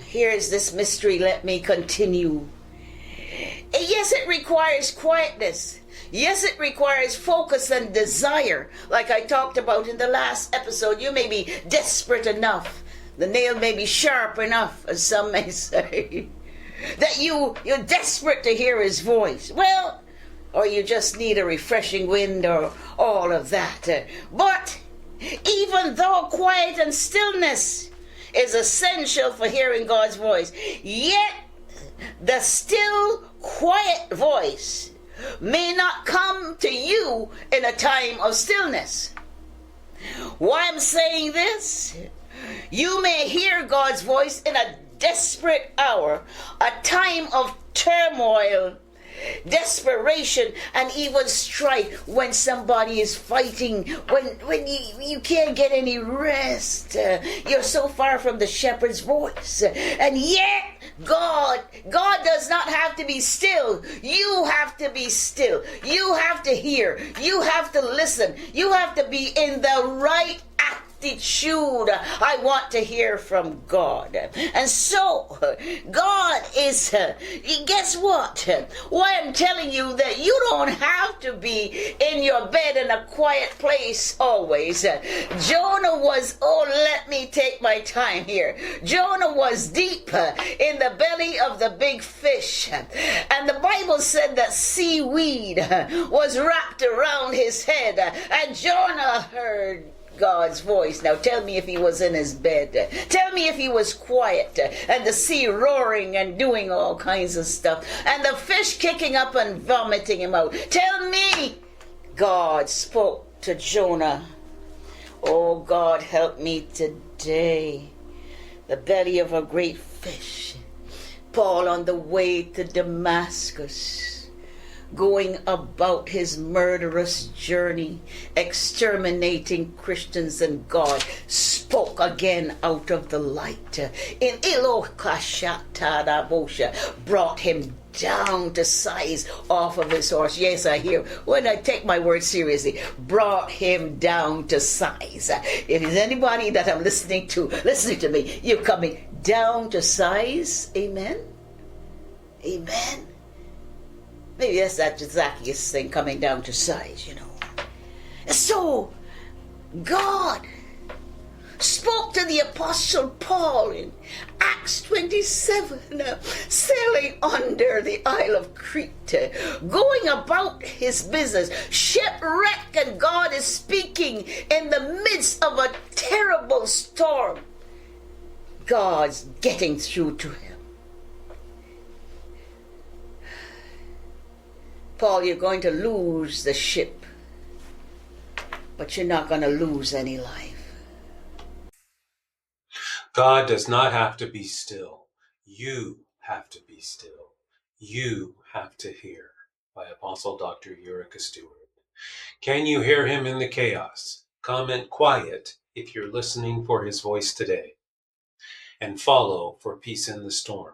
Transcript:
here's this mystery. Let me continue. Yes, it requires quietness. Yes, it requires focus and desire. Like I talked about in the last episode, you may be desperate enough. The nail may be sharp enough, as some may say, that you're desperate to hear his voice. Well, or you just need a refreshing wind or all of that. But even though quiet and stillness is essential for hearing God's voice, yet the still, quiet voice may not come to you in a time of stillness. Why I'm saying this? You may hear God's voice in a desperate hour, a time of turmoil, desperation, and even strife, when somebody is fighting, when you can't get any rest. You're so far from the shepherd's voice. And yet, God does not have to be still. You have to be still. You have to hear. You have to listen. You have to be in the right attitude. I want to hear from God. And so God is, guess what? Why I'm telling you that you don't have to be in your bed in a quiet place always. Jonah was, let me take my time here. Jonah was deep in the belly of the big fish. And the Bible said that seaweed was wrapped around his head. And Jonah heard God's voice. Now tell me if he was in his bed. Tell me if he was quiet and the sea roaring and doing all kinds of stuff and the fish kicking up and vomiting him out. Tell me God spoke to Jonah. Oh, God, help me today. The belly of a great fish. Paul on the way to Damascus, going about his murderous journey, exterminating Christians, and God spoke again out of the light. In Ilokashatarabosha, brought him down to size off of his horse. Yes, I hear when I take my word seriously. Brought him down to size. If there's anybody that I'm listening to me. You're coming down to size. Amen. Amen. Maybe that's that Zacchaeus thing, coming down to size, you know. So, God spoke to the Apostle Paul in Acts 27, sailing under the Isle of Crete, going about his business, shipwreck, and God is speaking in the midst of a terrible storm. God's getting through to him. Paul, you're going to lose the ship, but you're not going to lose any life. God does not have to be still. You have to be still. You have to hear. By Apostle Dr. Eurica Stewart. Can you hear him in the chaos? Comment quiet if you're listening for his voice today. And follow for peace in the storm.